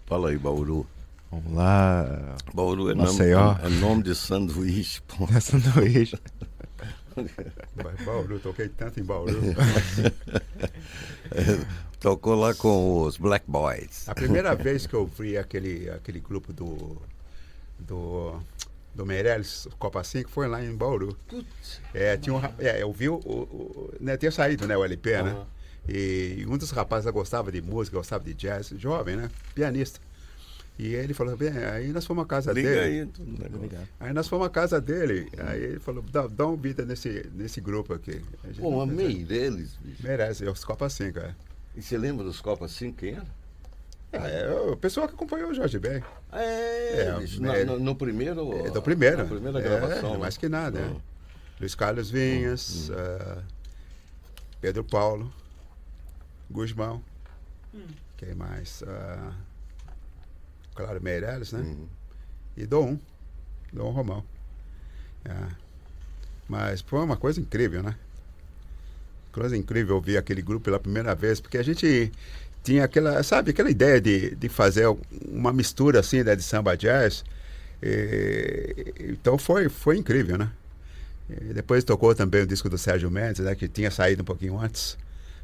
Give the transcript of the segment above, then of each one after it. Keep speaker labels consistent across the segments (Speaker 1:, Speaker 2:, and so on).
Speaker 1: Fala aí, Bauru.
Speaker 2: Vamos lá.
Speaker 1: Bauru é
Speaker 2: Maceió.
Speaker 1: nome de sanduíche. Pô.
Speaker 2: É sanduíche.
Speaker 3: Bauru, toquei tanto em Bauru.
Speaker 1: Tocou lá com os Black Boys.
Speaker 3: A primeira vez que eu vi aquele grupo do Meirelles, Copa 5, foi lá em Bauru. Eu vi né, tinha saído, né, o LP, né? E um dos rapazes gostava de música, gostava de jazz, jovem, né? Pianista. E ele falou, bem, aí nós fomos à casa dele. Aí nós fomos à casa dele. Aí ele falou, dá uma vida nesse grupo aqui.
Speaker 1: Pô, amei deles, bicho.
Speaker 3: Merece, é os Copa 5, é.
Speaker 1: E você lembra dos Copa 5, quem era?
Speaker 3: O pessoal que acompanhou o Jorge Ben.
Speaker 1: Bicho, no primeiro...
Speaker 3: Do primeiro.
Speaker 1: Na primeira gravação.
Speaker 3: Mais que nada, né? Luiz Carlos Vinhas, Pedro Paulo, Guzmão, quem mais? Claro, Meirelles, né? E Dom Romão. Mas foi uma coisa incrível, né? Coisa incrível ouvir aquele grupo pela primeira vez, porque a gente tinha aquela ideia de fazer uma mistura assim, né, de samba jazz. Então foi incrível, né? E depois tocou também o disco do Sérgio Mendes, né, que tinha saído um pouquinho antes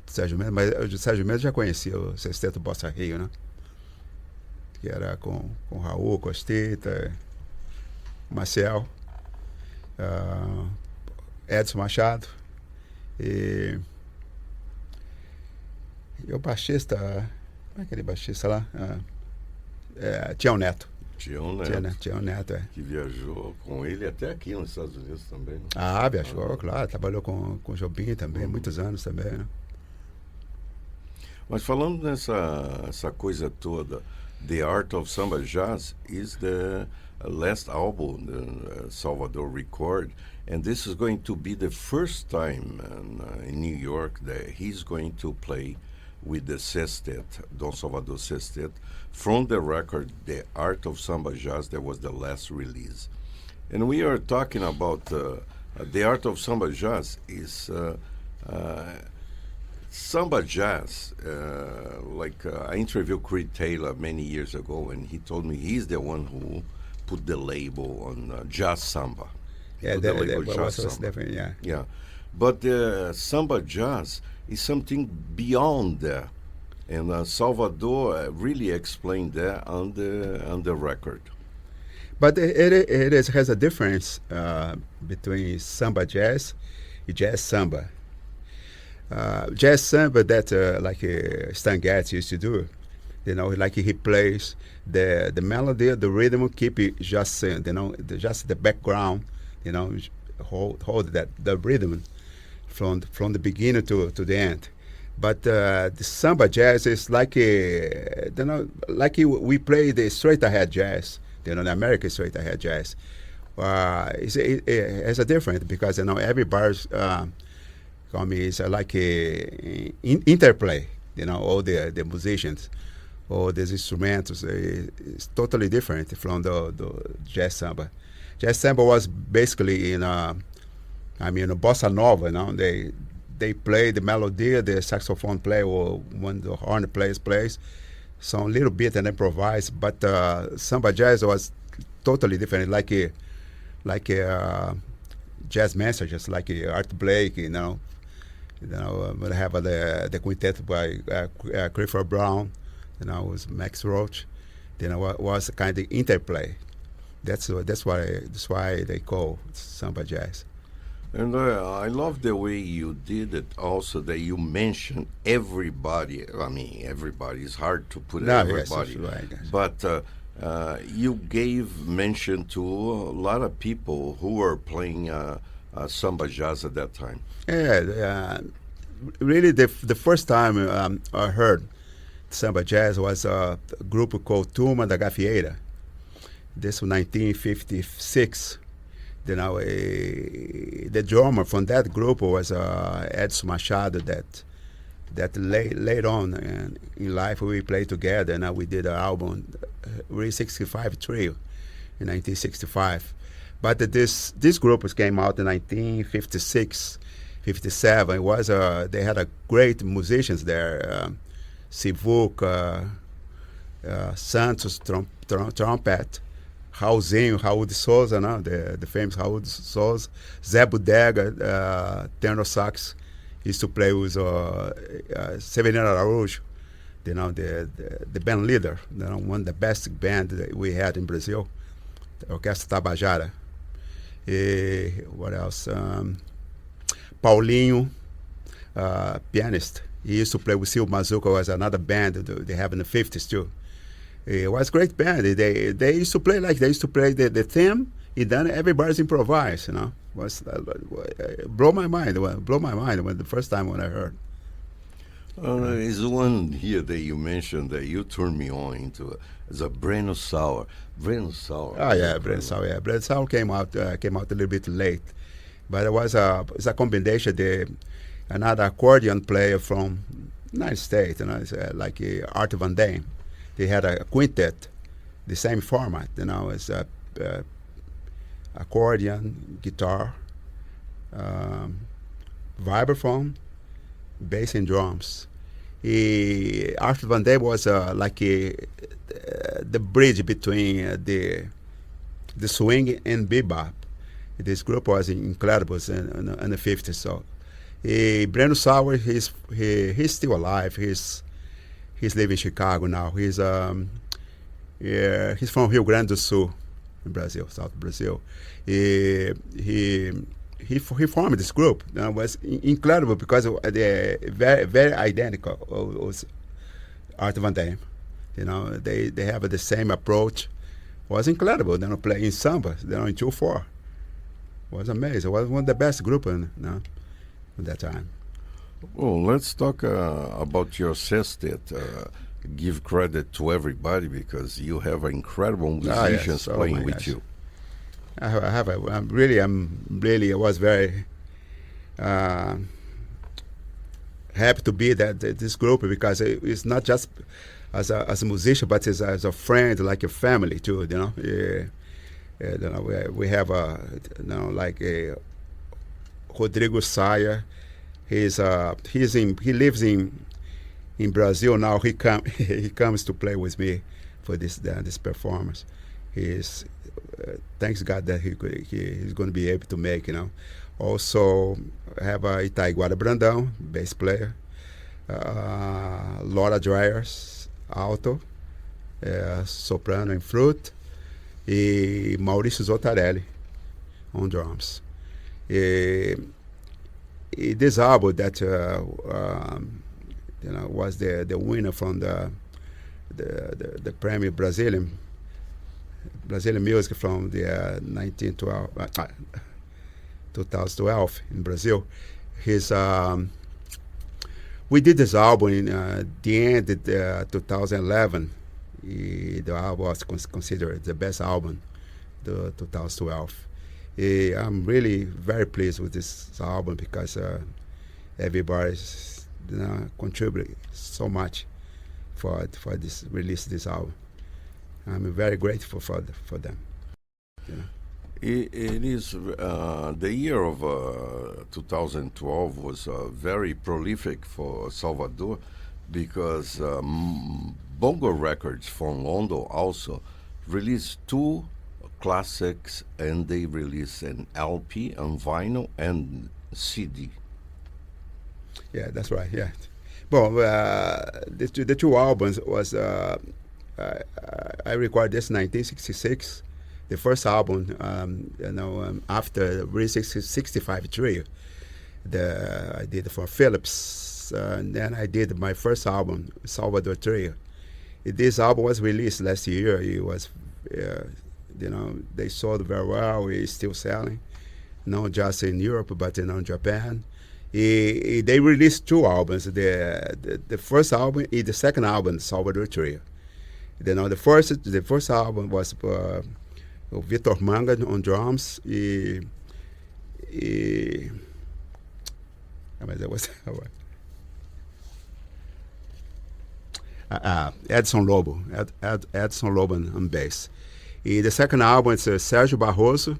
Speaker 3: do Sérgio Mendes, mas o Sérgio Mendes já conhecia o Sexteto Bossa Rio, né? Que era com Raul, Costita, Maciel, Edson Machado e o baixista, como é aquele baixista lá? Tião Neto.
Speaker 1: Tião
Speaker 3: Neto,
Speaker 1: que viajou com ele até aqui nos Estados Unidos também, né?
Speaker 3: Viajou, claro, trabalhou com o Jobim também, muitos anos também, né?
Speaker 1: Mas falando essa coisa toda, The Art of Samba Jazz is the last album Salvador record, and this is going to be the first time in New York that he's going to play with the sextet, Dom Salvador Sextet, from the record The Art of Samba Jazz that was the last release. And we are talking about The Art of Samba Jazz is Samba jazz, I interviewed Creed Taylor many years ago, and he told me he's the one who put the label on jazz samba.
Speaker 3: Yeah, that was different, yeah.
Speaker 1: Yeah, but samba jazz is something beyond that, and Salvador really explained that on the record.
Speaker 3: But it has a difference between samba jazz and jazz samba. Jazz samba that Stan Getz used to do, like he plays the melody, the rhythm, keep it just just the background, hold that the rhythm from the beginning to the end. But the samba jazz is like we play the straight ahead jazz, the American straight ahead jazz. It has a difference because everybody's it's like a interplay, all the musicians, all these instruments is totally different from the jazz samba. Jazz samba was basically in bossa nova. They play the melody, the saxophone player or when the horn plays some little bit and improvise. But samba jazz was totally different, like a jazz messages, like Art Blake, we have the quintet by Clifford Brown, was Max Roach. Was a kind of interplay. That's why they call samba jazz.
Speaker 1: And I love the way you did it. Also, that you mentioned everybody. I mean, everybody. It's hard to put everybody,
Speaker 3: yes, right, yes.
Speaker 1: But you gave mention to a lot of people who were playing samba jazz at that time.
Speaker 3: Yeah, really the first time I heard samba jazz was a group called Turma da Gafieira. This was 1956. The drummer from that group was Edson Machado. That later on in life we played together. Now we did an album, Re 65 Trio, in 1965. But this group came out in 1956, 57. It was they had a great musicians there, Sivuk, Santos trumpet, Raul de Souza, no? The famous Raul de Souza, Zé Bodega, tenor sax. He used to play with Severino Araújo, the band leader, one of the best band that we had in Brazil, the Orquestra Tabajara. What else? Paulinho, pianist. He used to play with Silvio Mazuca, was another band that they have in the 50s too. It was a great band. They used to play the theme, and then everybody's improvise, Was blow my mind when the first time when I heard.
Speaker 1: Is one here that you mentioned that you turned me on into is a Breno Sour. Breno Sour.
Speaker 3: Oh yeah, Breno Sour. Yeah, Breno Sour came out a little bit late, but it's a combination. Another accordion player from United States, it's like Art Van Dam. They had a quintet, the same format, it's accordion, guitar, vibraphone, bass and drums. Art Van Dam was the bridge between the swing and bebop. This group was incredible in the 50s. So, Breno Sauer, he's still alive. He's living in Chicago now. He's from Rio Grande do Sul, in Brazil, South Brazil. He formed this group. It was incredible because they're very, very identical. Was Art Van Dam. They have the same approach. It was incredible. They playing samba. In 2/4. It was amazing. It was one of the best groups at that time.
Speaker 1: Well, let's talk about your sextet. Give credit to everybody because you have incredible musicians playing with you.
Speaker 3: I was very happy to be this group because it's not just as a musician, but as a friend, like a family too. We have Rodrigo Saya. He lives in Brazil now. He comes to play with me for this performance. Thanks God that he's going to be able to make. Also have Itaiguara Brandão, bass player. Laura Dryers, alto, soprano and flute. E Maurício Zotarelli on drums. This album that was the winner from the Premier Brazilian music from the 2012 in Brazil. We did this album in the end of 2011. The album was considered the best album, the 2012. I'm really very pleased with this album because everybody's contributed so much for this release this album. I'm very grateful for them.
Speaker 1: It is the year of 2012 was very prolific for Salvador because Bongo Records from London also released 2 classics, and they released an LP and vinyl and CD.
Speaker 3: Yeah, that's right. Yeah, well, the 2 albums was I recorded this in 1966. The first album, after the 65 trio, I did it for Philips, and then I did my first album, Salvador Trio. This album was released last year. It was, they sold very well. It's still selling, not just in Europe, but in Japan. They released 2 albums. The first album is the second album, Salvador Trio. The first album was Vitor Manga on drums. Edson Lobo on bass. The second album is Sérgio Barroso.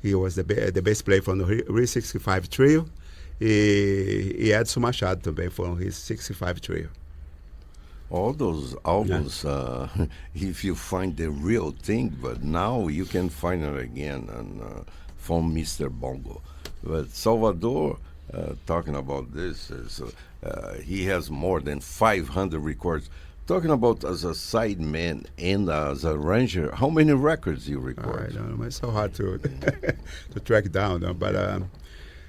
Speaker 3: He was the bass player from the Rio 65 Trio. E Edson Machado também from his 65 Trio.
Speaker 1: All those albums, if you find the real thing, but now you can find it again from Mr. Bongo. But Salvador, talking about this, he has more than 500 records. Talking about as a sideman and as a arranger, how many records you record?
Speaker 3: I don't know. It's so hard to to track down. But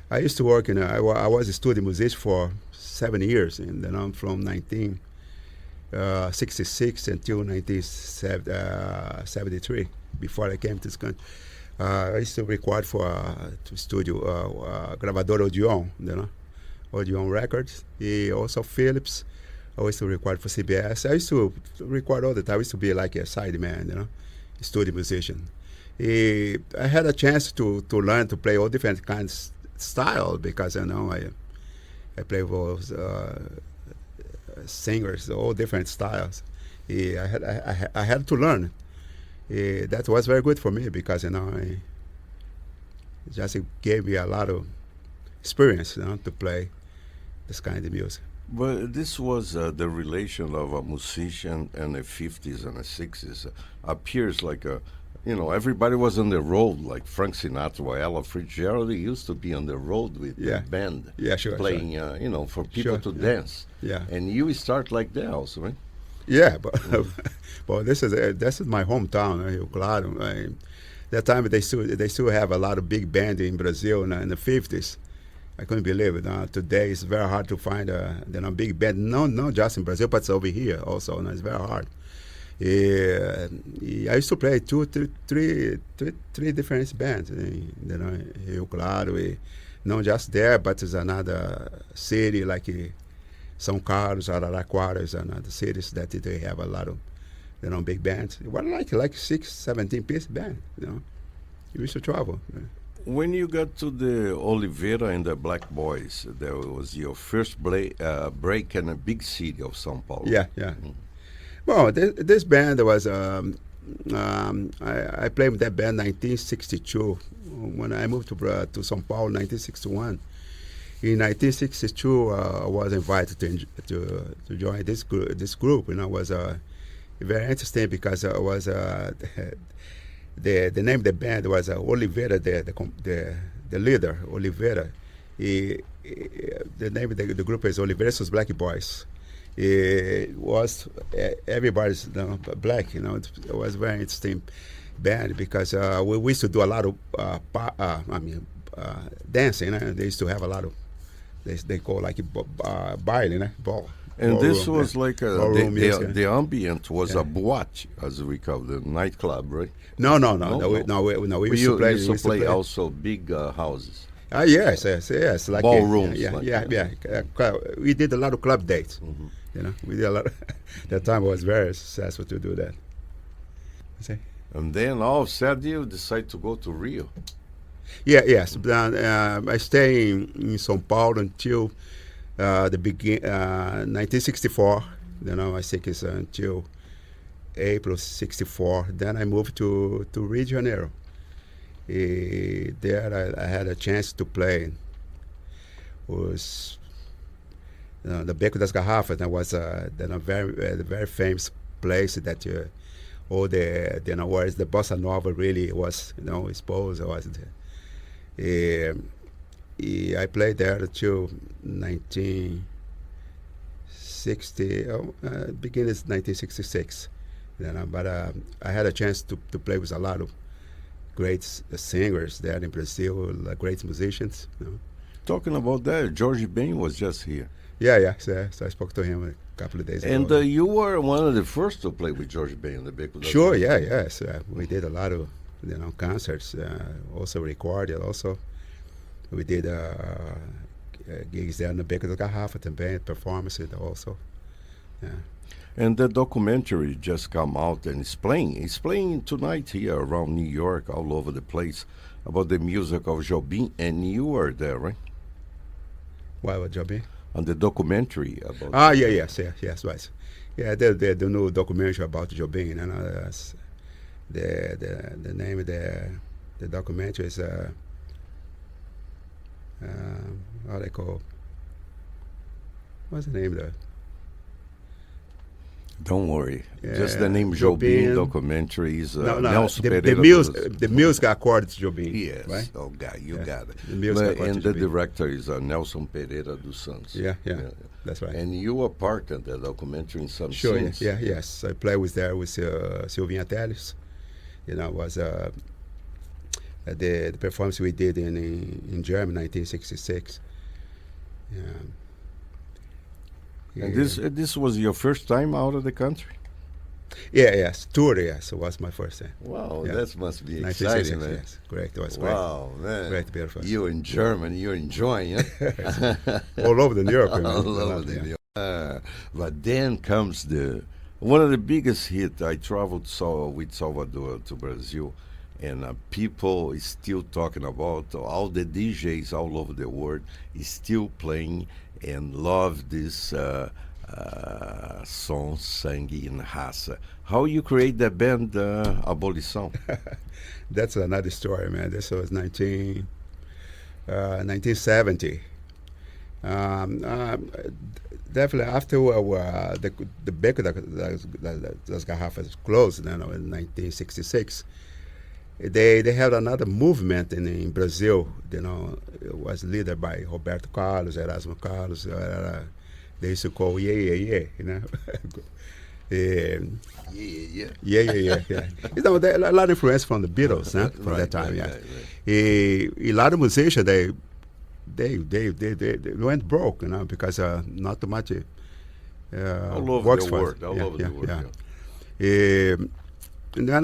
Speaker 3: I used to work I was a studio musician for 7 years, and then I'm from 1966 until 1973. Before I came to this country, I used to record for to studio gravadora Odeon, Odeon Records. He also Philips. I used to record for CBS. I used to record all the time. I used to be like a sideman, studio musician. I had a chance to learn to play all different kinds of style because I play with singers, all different styles. I had to learn. That was very good for me because it just gave me a lot of experience, to play this kind of music.
Speaker 1: But this was the relation of a musician in the 50s and the 60s. Appears like everybody was on the road, like Frank Sinatra, Ella Fitzgerald. They used to be on the road with the band, playing, for people to dance.
Speaker 3: Yeah.
Speaker 1: And you start like that also, right?
Speaker 3: Yeah, but but this is my hometown, Rio Claro. That time they still have a lot of big band in Brazil in the 50s. I couldn't believe it. Today it's very hard to find a big band. Not just in Brazil, but over here also. It's very hard. I used to play three different bands. Rio Claro, not just there, but it's another city like São Carlos, Araraquara is another cities that they have a lot of big bands. It was like 17-piece band. You used to travel.
Speaker 1: When you got to the Oliveira and the Black Boys, that was your first break in a big city of São Paulo.
Speaker 3: Yeah. Well, this band was, I played with that band in 1962. When I moved to São Paulo in 1961. In 1962, I was invited to join this group. It was very interesting because it was the name of the band was Oliveira, the leader, Oliveira. The name of the group is Oliveira's Black Boys. It was everybody's black. It was a very interesting band because we used to do a lot of dancing. They used to have a lot of they call like baile, ball.
Speaker 1: And this was like the ambient was
Speaker 3: Yeah.
Speaker 1: a boate, as we call the nightclub, right?
Speaker 3: No. We
Speaker 1: We
Speaker 3: used to play
Speaker 1: also big houses.
Speaker 3: Yes. Like
Speaker 1: Ballrooms,
Speaker 3: We did a lot of club dates.
Speaker 1: Mm-hmm.
Speaker 3: We did a lot. That time was very successful to do that. See?
Speaker 1: And then all of a sudden you decide to go to Rio.
Speaker 3: Yes. I stayed in São Paulo until the 1964. I think it's until April 64. Then I moved to Rio de Janeiro. There I had a chance to play. Was the Beco das Garrafas. That was a very famous place that all the where the bossa nova really was exposed. I played there until 1960, beginning 1966. But I had a chance to play with a lot of great singers there in Brazil, great musicians.
Speaker 1: Talking about that, George Ben was just here.
Speaker 3: Yeah. So I spoke to him a couple of days
Speaker 1: And
Speaker 3: ago.
Speaker 1: you were one of the first to play with George Ben in the Beco das
Speaker 3: Sure,
Speaker 1: Garrafas.
Speaker 3: yes. We did a lot of concerts, also recorded. Also, we did gigs there in the Beco das Garrafas também, performances also. Yeah.
Speaker 1: And the documentary just come out and it's playing tonight here around New York, all over the place, about the music of Jobim, and you were there, right?
Speaker 3: Why was Jobim?
Speaker 1: On the documentary about.
Speaker 3: Yes, right. Yeah, the new documentary about Jobim, that's the name of the documentary is how they call. What's the name of
Speaker 1: Don't worry. Just the name Jobim documentary is Nelson
Speaker 3: the
Speaker 1: Pereira.
Speaker 3: the music accorded to Jobim.
Speaker 1: Yes.
Speaker 3: Right?
Speaker 1: Oh, God, you got it.
Speaker 3: The music accorded
Speaker 1: And
Speaker 3: to
Speaker 1: the
Speaker 3: Jobim.
Speaker 1: director is Nelson Pereira dos Santos.
Speaker 3: Yeah, that's right.
Speaker 1: And you were part of the documentary in some
Speaker 3: Sure,
Speaker 1: scenes.
Speaker 3: yes. I played with Silvinha Teles. Was the performance we did in Germany, 1966.
Speaker 1: And this was your first time out of the country?
Speaker 3: Yes. Tour, yes. It was my first time.
Speaker 1: Wow,
Speaker 3: Yeah.
Speaker 1: that must be exciting, man.
Speaker 3: Yes, correct. It was
Speaker 1: Wow, man.
Speaker 3: great, beautiful.
Speaker 1: You in Germany, you're enjoying it.
Speaker 3: All over the Europe.
Speaker 1: All over the Europe. But then comes one of the biggest hits. I traveled with Salvador to Brazil, and people is still talking about all the DJs all over the world is still playing and love this song Sangue in Raça. How you create the band Abolição?
Speaker 3: That's another story, man. This was 1970. Definitely after the Beco das Garrafas closed, in 1966, they had another movement in Brazil. It was led by Roberto Carlos, Erasmo Carlos. They used to call yeah. Yeah. A lot of influence from the Beatles, from that time. Right. A lot of musicians they went broke, because not too much
Speaker 1: all over
Speaker 3: works
Speaker 1: the
Speaker 3: for
Speaker 1: world.
Speaker 3: us.
Speaker 1: All over the world.
Speaker 3: And then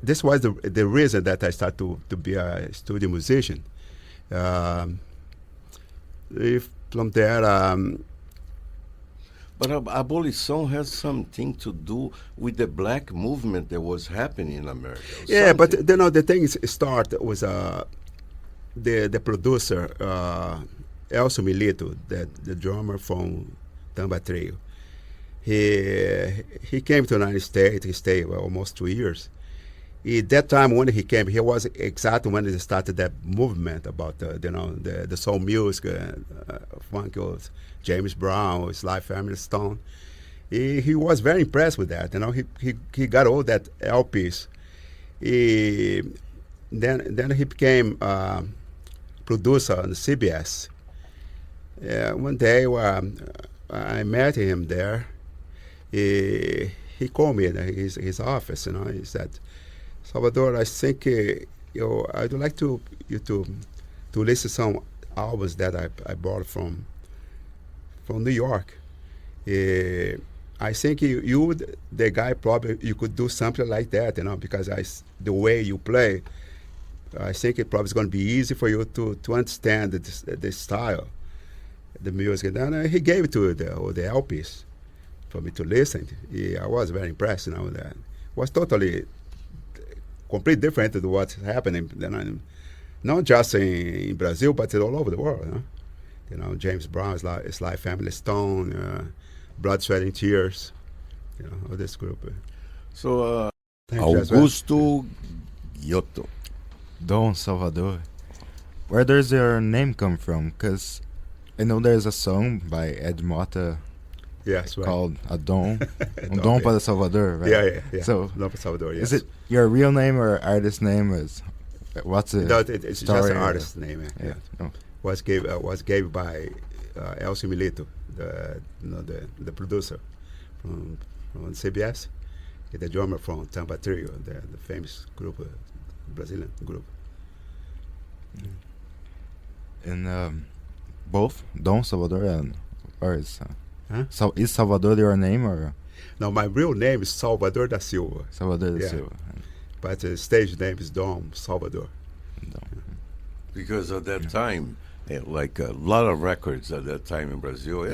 Speaker 3: this was the reason that I started to be a studio musician. From there.
Speaker 1: But Abolição has something to do with the black movement that was happening in America.
Speaker 3: Yeah, but the thing started with the producer, Elcio Milito, the drummer from Tamba Trio. He came to the United States. He stayed almost 2 years. At that time when he came, he was exactly when they started that movement about the soul music, funk, James Brown, Sly Family Stone. He was very impressed with that. He got all that LPs. Then he became producer on CBS. One day I met him there. He called me in his office. He said, "Salvador, I think I'd like you to listen some albums that I bought from New York. I think you the guy, probably you could do something like that, because the way you play, I think it probably is going to be easy for you to understand the style, the music." And then he gave it to the LPs for me to listen. I was very impressed. That it was totally completely different to what's happening. Not just in Brazil, but all over the world. James Brown, Sly Family Stone, Blood, Sweat and Tears. Of this group.
Speaker 1: So Augusto, Ghiotto.
Speaker 2: Dom Salvador. Where does your name come from? Because I know there's a song by Ed Mota.
Speaker 3: Yes, right.
Speaker 2: Called Dom. Dom para Salvador, right?
Speaker 3: Yeah.
Speaker 2: So,
Speaker 3: Dom para Salvador, yes.
Speaker 2: Is it your real name or artist name? What's it?
Speaker 3: No, it's just an artist name. Yeah.
Speaker 2: Oh.
Speaker 3: Was gave by Elcio Milito, the producer from CBS, the drummer from Tamba Trio, the famous group, Brazilian group.
Speaker 2: And both Dom Salvador or is
Speaker 3: Huh?
Speaker 2: Is Salvador your name or?
Speaker 3: No, my real name is Salvador da Silva.
Speaker 2: Salvador da Silva.
Speaker 3: But the stage name is Dom Salvador.
Speaker 1: Because at that time, like a lot of records at that time in Brazil,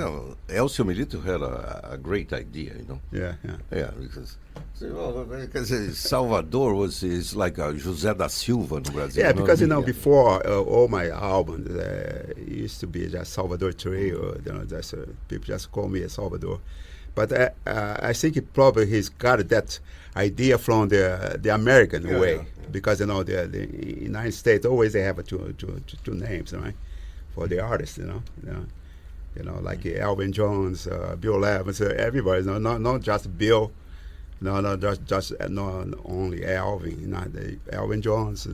Speaker 1: Elcio Milito had a great idea,
Speaker 3: Yeah.
Speaker 1: Yeah, because Salvador is like a José da Silva in Brazil.
Speaker 3: Yeah, because before all my albums, it used to be just Salvador Trio. People just call me a Salvador. But I think he's got that idea from the American way, because the United States always they have two names, right, for the artist, You know, like Alvin Jones, Bill Evans, everybody. No, not just Bill. No, just not only Alvin. Not Alvin Jones.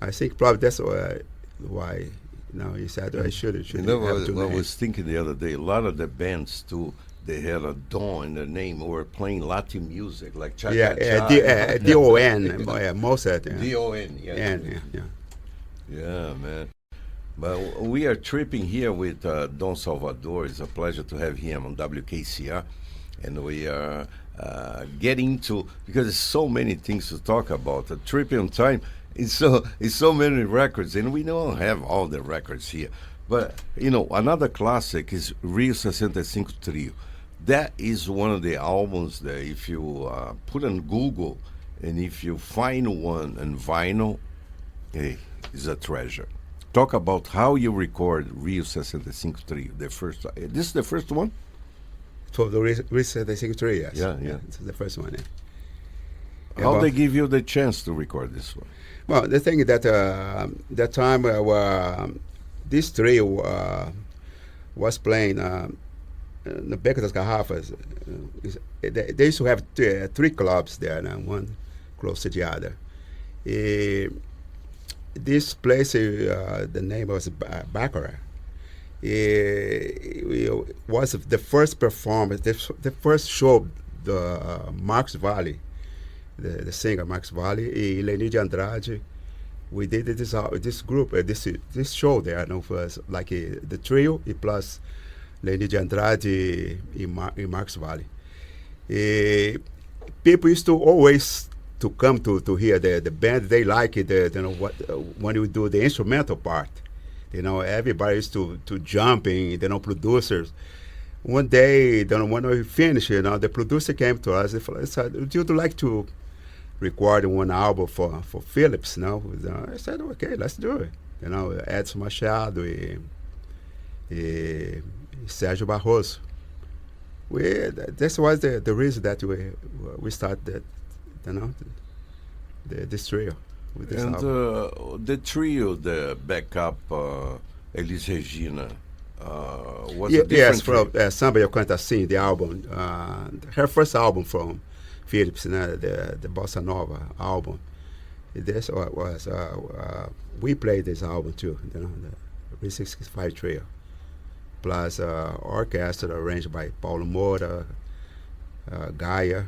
Speaker 3: I think probably that's why. He said I should have two
Speaker 1: I
Speaker 3: names.
Speaker 1: was thinking the other day, a lot of the bands too, they had a Don in their name or playing Latin music like cha cha cha.
Speaker 3: D-O-N, most of it.
Speaker 1: D-O-N, yeah.
Speaker 3: Yeah.
Speaker 1: Yeah, man. But we are tripping here with Don Salvador. It's a pleasure to have him on WKCR. And we are getting to, because there's so many things to talk about. A tripping on time. It's so many records, and we don't have all the records here. But, another classic is Rio 65 Trio. That is one of the albums that if you put on Google, and if you find one on vinyl, hey, it's a treasure. Talk about how you record Rio 65 Trio. This is the first one?
Speaker 3: For the Rio 65 Trio, yes.
Speaker 1: Yeah.
Speaker 3: It's the first one,
Speaker 1: How they give you the chance to record this one?
Speaker 3: Well, the thing is that that time this trio was playing the Beco das Garrafas. They used to have three clubs there, one close to the other. This place, the name was Baccarat. It was the first performance, the first show, the Marcos Valle. The singer Max Valle, Lenny de Andrade. We did this group, this show there. Was like the trio plus Lenny de Andrade and Max Valle. People used to always to come to hear the band. They like it. When we do the instrumental part, everybody used to jumping. Producers. One day, when we finished, the producer came to us and said, "Would you like to record one album for Philips?" I said, "Okay, let's do it." Edson Machado and Sérgio Barroso. This was the reason that we started this trio with this
Speaker 1: and
Speaker 3: album.
Speaker 1: the trio, the backup, Elis Regina, was a different
Speaker 3: yes,
Speaker 1: trio.
Speaker 3: from Samba Eu Canto Assim, the album, her first album from Philips, the Bossa Nova album. This was we played this album too, the Re65 Trio, plus orchestra arranged by Paulo Moura, Gaia,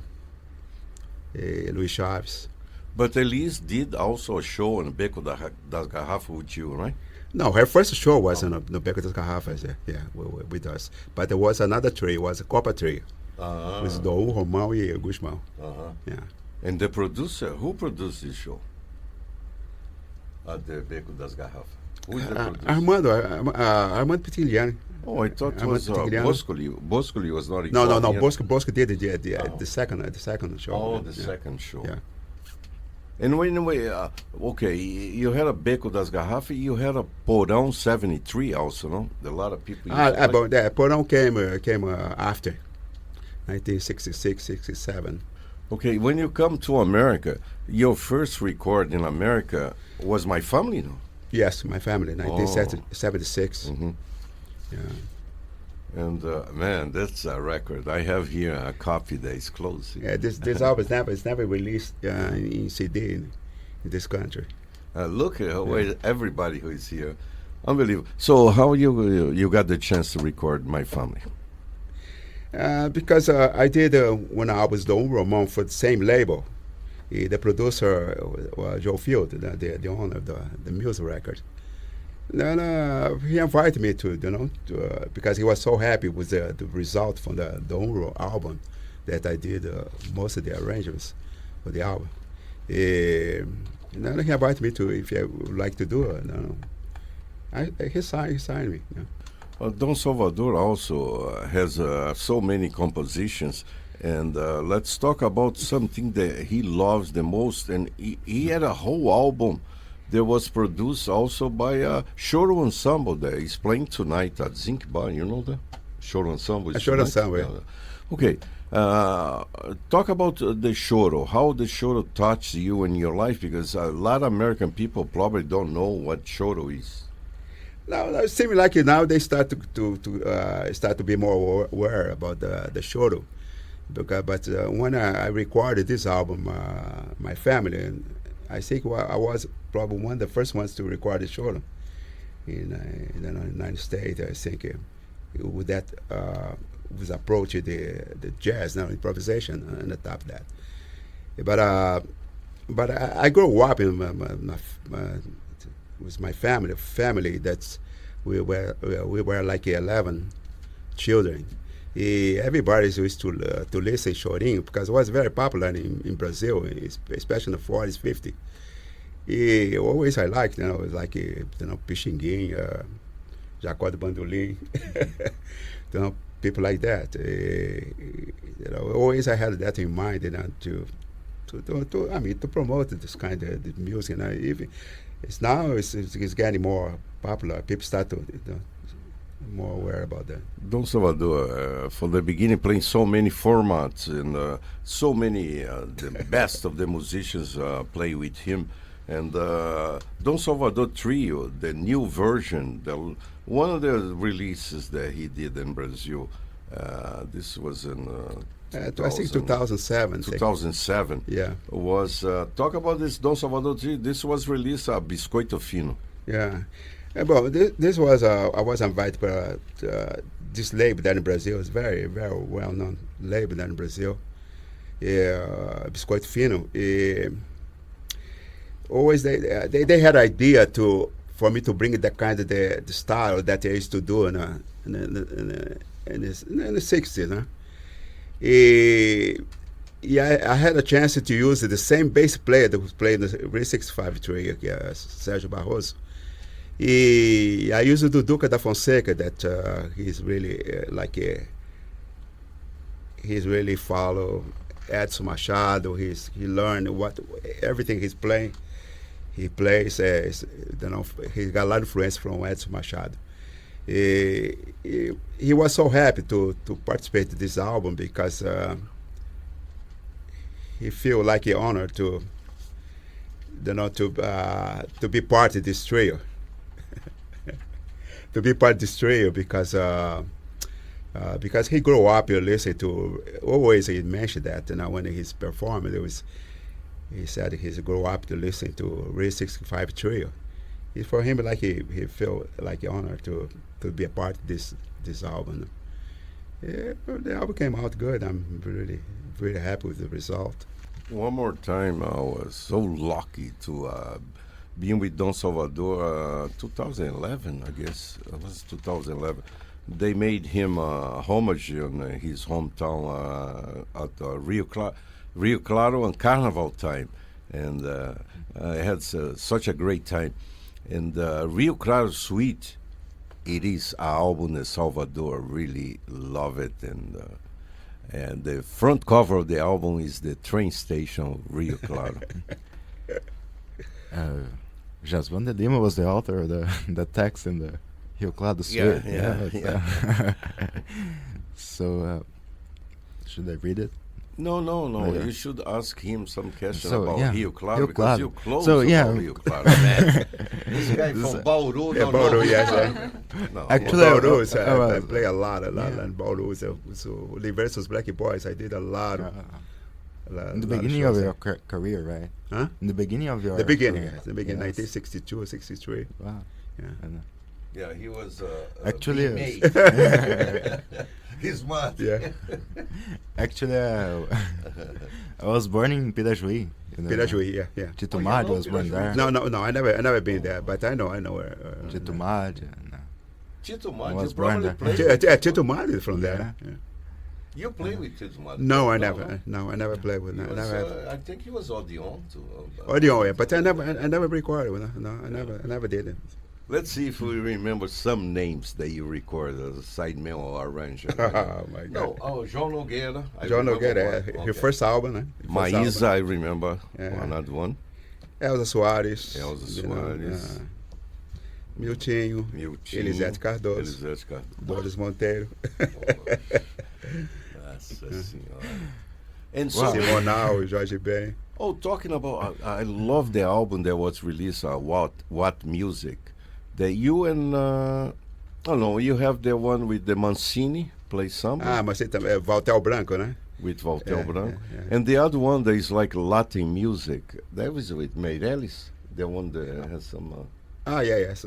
Speaker 3: Luis Chaves.
Speaker 1: But Elis did also a show in Beco das Garrafas with you, right?
Speaker 3: No, her first show was in the Beco das Garrafas, with us. But there was another trio, it was a Copa Trio. With Dou, Romão e Augusto. Yeah.
Speaker 1: And the producer, who produced this show at the Beco das Garrafas? Who is the producer?
Speaker 3: Armando Pitigliani.
Speaker 1: Oh, I thought it was Boscoli. Boscoli was not
Speaker 3: No.
Speaker 1: involved yet.
Speaker 3: Bosco did the second show.
Speaker 1: Oh, the second show.
Speaker 3: Yeah.
Speaker 1: And when okay, you had a Beco das Garrafas, you had a Porão 73 also, no? A lot of people.
Speaker 3: About that, Porão came after 1966, 67.
Speaker 1: Okay, when you come to America, your first record in America was My Family, no?
Speaker 3: Yes, My Family, 1976.
Speaker 1: Mm-hmm.
Speaker 3: Yeah.
Speaker 1: And man, that's a record. I have here a copy that is close.
Speaker 3: Yeah, this album is never released in CD in this country.
Speaker 1: Look at everybody who is here, unbelievable. So how you got the chance to record My Family?
Speaker 3: Because I did when I was the Romão for the same label. The producer was Joe Field, the owner of the music record. Then he invited me to because he was so happy with the result from the Unro album that I did most of the arrangements for the album. And then he invited me to if I would like to do it. He signed me.
Speaker 1: Don Salvador also has so many compositions, and let's talk about something that he loves the most. And he had a whole album that was produced also by Choro Ensemble that is playing tonight at Zinc Bar. You know that? Choro Ensemble is
Speaker 3: Choro
Speaker 1: tonight?
Speaker 3: Ensemble, yeah.
Speaker 1: Okay. Talk about the Choro, how the Choro touched you in your life, because a lot of American people probably don't know what Choro is.
Speaker 3: Now it seems like now they start start to be more aware about the choro. Because, but when I recorded this album, my family, and I think I was probably one of the first ones to record the choro in the United States. I think with that was approach the jazz, now improvisation, and the top of that. But I grew up in with my family. That's we were like 11 children. Everybody used to listen chorinho because it was very popular in Brazil, especially in the 40s, 50s. Always I liked, like Pixinguinha, Jacó de Bandolim, people like that. Always I had that in mind, to promote this kind of the music. Even it's getting more popular. People start to more aware about that.
Speaker 1: Don Salvador, from the beginning, playing so many formats and so many the best of the musicians play with him. And Don Salvador Trio, the new version, one of the releases that he did in Brazil. This was in
Speaker 3: I think 2007.
Speaker 1: 2007.
Speaker 3: Yeah.
Speaker 1: Was talk about this Don Salvador Trio. This was released Biscoito Fino.
Speaker 3: Yeah. Well, this was I was invited by this label that in Brazil is very, very well known label that in Brazil. Biscoito Fino. Always they had idea for me to bring the kind of the style that they used to do in the 60s. I had a chance to use the same bass player that was playing the R65 trio, Sérgio Barroso. I used the Duca da Fonseca that he's really he's really follow Edson Machado. He learned everything he's playing. He plays, he got a lot of influence from Edson Machado. He was so happy to participate in this album because he feel like an honor to be part of this trio. To be part of this trio because he grew up listening to, always he mentioned that, when he's performing, he said he grew up to listen to Ray 65 trio. For him, like he felt like an honor to be a part of this album. The album came out good. I'm really, really happy with the result.
Speaker 1: One more time, I was so lucky to being with Don Salvador 2011, I guess. It was 2011. They made him homage in his hometown at Rio Claro on Carnival time. And I had such a great time. And Rio Claro Suite, it is an album that Salvador really love it. And the front cover of the album is the train station of Rio Claro.
Speaker 2: Jassvan DeLima was the author of the text in the Rio Claro Suite.
Speaker 1: Yeah.
Speaker 2: So, should I read it?
Speaker 1: No.
Speaker 2: Yeah.
Speaker 1: You should ask him some question
Speaker 2: So,
Speaker 1: about
Speaker 2: yeah,
Speaker 1: Rio Claro
Speaker 2: Rio
Speaker 1: because
Speaker 2: Claro.
Speaker 1: you're close
Speaker 2: So, yeah.
Speaker 1: about Rio Claro, man. This guy from Bauru.
Speaker 3: Yeah,
Speaker 1: don't
Speaker 3: Bauru,
Speaker 1: know.
Speaker 3: yes.
Speaker 1: No.
Speaker 2: Actually,
Speaker 3: Bauru, I play a lot in Bauru. So Versus Black Boys, I did a lot.
Speaker 2: In the beginning of your career, right?
Speaker 3: Huh?
Speaker 2: In the beginning of your
Speaker 3: The beginning,
Speaker 2: career.
Speaker 3: yes. The beginning,
Speaker 2: Yes.
Speaker 3: 1962 or 63.
Speaker 2: Wow.
Speaker 3: Yeah.
Speaker 2: And,
Speaker 1: Yeah, he was
Speaker 2: Actually,
Speaker 1: mate. He's mad.
Speaker 3: Yeah.
Speaker 2: Actually, I was born in Pirajuí.
Speaker 3: Pirajuí, yeah.
Speaker 2: Tito
Speaker 1: Oh, you
Speaker 2: Madi
Speaker 1: know
Speaker 2: was born there.
Speaker 3: No, I never been there, but I know where.
Speaker 2: Tito Madi.
Speaker 1: Tito
Speaker 2: I
Speaker 1: Madi,
Speaker 2: was
Speaker 1: you
Speaker 2: born
Speaker 1: probably
Speaker 2: there.
Speaker 1: played.
Speaker 3: Tito Madi is from there. Yeah.
Speaker 1: You play with Tito Madi?
Speaker 3: No, I never. No, I never played with.
Speaker 1: He
Speaker 3: I
Speaker 1: was,
Speaker 3: never.
Speaker 1: I think he was Odeon too.
Speaker 3: Audio, yeah, but I never recorded. No, I never did it.
Speaker 1: Let's see if we remember some names that you recorded as a sideman or arranger.
Speaker 3: Oh my God.
Speaker 1: No, João Nogueira. I
Speaker 3: John
Speaker 1: remember
Speaker 3: Nogueira,
Speaker 1: one.
Speaker 3: her first album. First
Speaker 1: Maísa,
Speaker 3: album.
Speaker 1: I remember
Speaker 3: Yeah.
Speaker 1: another one.
Speaker 3: Elza Soares.
Speaker 1: Elza Soares.
Speaker 3: Miltinho. Elisete Cardoso.
Speaker 1: Elisete Cardoso.
Speaker 3: Doris Monteiro.
Speaker 1: Nossa Senhora. And so,
Speaker 3: Simonal, Jorge Ben.
Speaker 1: talking about, I love the album that was released, What Music. that you and oh no, you have the one with the Mancini play samba
Speaker 3: Ah, mas você também é Valtel Branco, né?
Speaker 1: with Valtel
Speaker 3: yeah,
Speaker 1: Branco,
Speaker 3: yeah.
Speaker 1: and the other one that is like Latin music. That was with Meirelles, the one that has some.
Speaker 3: Ah, yeah, yes.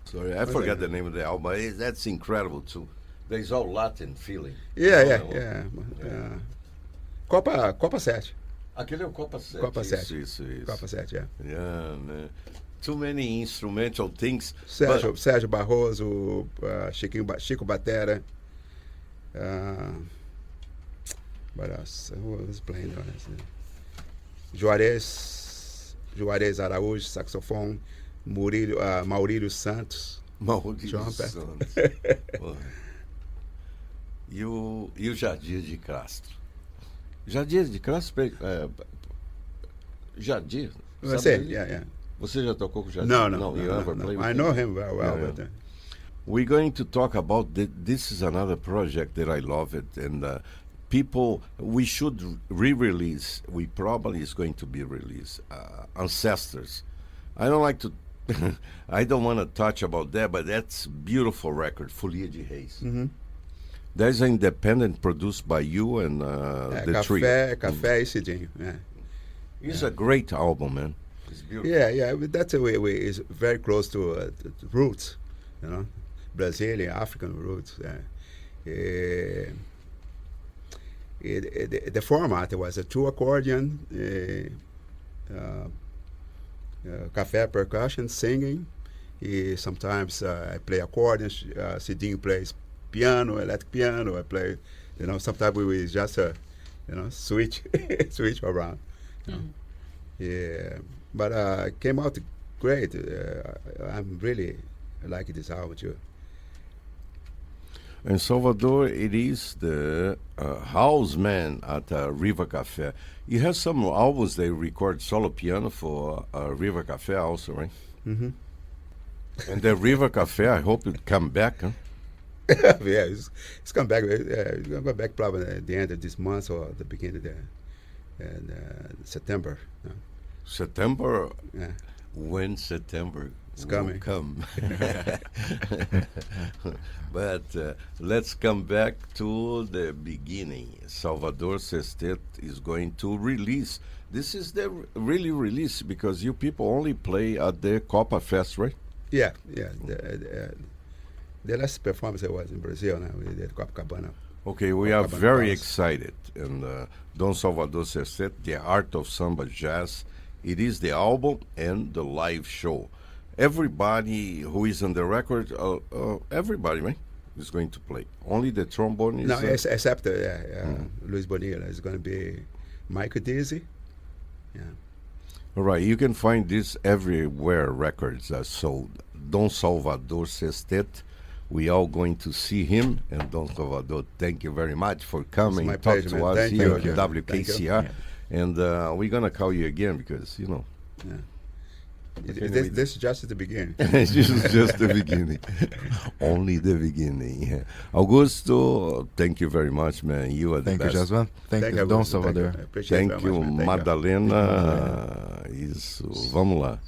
Speaker 1: Sorry, I forgot the name of the album. That's incredible too. There's all Latin feeling.
Speaker 3: Yeah,
Speaker 1: You
Speaker 3: yeah,
Speaker 1: know?
Speaker 3: yeah. Copa 7.
Speaker 1: Aquele é o Copa 7.
Speaker 3: Copa
Speaker 1: Isso,
Speaker 3: 7.
Speaker 1: isso, isso.
Speaker 3: Copa 7, yeah.
Speaker 1: Yeah, man. Too many instrumental things.
Speaker 3: Sérgio Barroso, Chico Batera. What else? Who was playing on this? Juarez Araújo, saxofone. Maurílio Santos.
Speaker 1: Maurício
Speaker 3: Trumpet.
Speaker 1: Santos. Porra. E o Jadir de Castro. Jadir de Castro. Jadir?
Speaker 3: I
Speaker 1: sabe
Speaker 3: say,
Speaker 1: ele?
Speaker 3: yeah.
Speaker 1: Você já tocou com o Jadir?
Speaker 3: No.
Speaker 1: You never played with
Speaker 3: I
Speaker 1: him?
Speaker 3: know him very well.
Speaker 1: Yeah,
Speaker 3: But,
Speaker 1: yeah. We're going to talk about this is another project that I love it, and people, we should re-release. We probably is going to be released. Ancestors. I don't like to. I don't want to touch about that, but that's beautiful record, Folia de Reis.
Speaker 3: Mhm.
Speaker 1: There's an independent produced by you and the trio.
Speaker 3: Café e Cidinho. Yeah.
Speaker 1: It's a great album, man. It's beautiful.
Speaker 3: Yeah. But that's a way it's very close to the roots, you know, Brazilian, African roots. The format was a 2 accordion, café percussion, singing. Sometimes I play accordion. Cidinho plays piano, electric piano. I play, sometimes we just switch around. Yeah, but it came out great. I'm really liking this album too.
Speaker 1: In Salvador, it is the house man at Riva Café. You have some albums they record solo piano for Riva Café also, right?
Speaker 3: Mm-hmm.
Speaker 1: And the Riva Café, I hope it come back, huh?
Speaker 3: Yeah, it's come back. It's gonna go back probably at the end of this month or the beginning of September.
Speaker 1: September?
Speaker 3: Yeah.
Speaker 1: When September
Speaker 3: It's
Speaker 1: will
Speaker 3: coming.
Speaker 1: come. But let's come back to the beginning. Salvador Sestet is going to release. This is the really release because you people only play at the Copa Fest, right?
Speaker 3: Yeah. The last performance I was in Brazil now. We did Copacabana.
Speaker 1: Okay, we are
Speaker 3: Copacabana
Speaker 1: very
Speaker 3: Palace.
Speaker 1: excited. And Don Salvador Sestet, The Art of Samba Jazz, it is the album and the live show. Everybody who is on the record, everybody, right, is going to play. Only the trombone is...
Speaker 3: No, except Luis Bonilla is going to be Michael Dizzy. Yeah.
Speaker 1: All right, you can find this everywhere records are sold. Don Salvador Sestet, we all going to see him. And Don Salvador, thank you very much for coming
Speaker 3: my
Speaker 1: and talk
Speaker 3: pleasure,
Speaker 1: to
Speaker 3: man.
Speaker 1: us
Speaker 3: Thank
Speaker 1: here
Speaker 3: you.
Speaker 1: at
Speaker 3: Thank you.
Speaker 1: WKCR. And we're going to call you again because,
Speaker 3: Yeah.
Speaker 1: Okay,
Speaker 3: This is just the beginning.
Speaker 1: this is just the beginning. Only the beginning. Augusto, thank you very much, man. You are the
Speaker 2: Thank you,
Speaker 1: best.
Speaker 2: Jassvan. Thank you, Don
Speaker 3: Augusto.
Speaker 2: Salvador.
Speaker 3: I appreciate it
Speaker 1: Thank
Speaker 3: very
Speaker 1: you,
Speaker 3: much, man. Thank you.
Speaker 1: Madalena. Isso, vamos lá.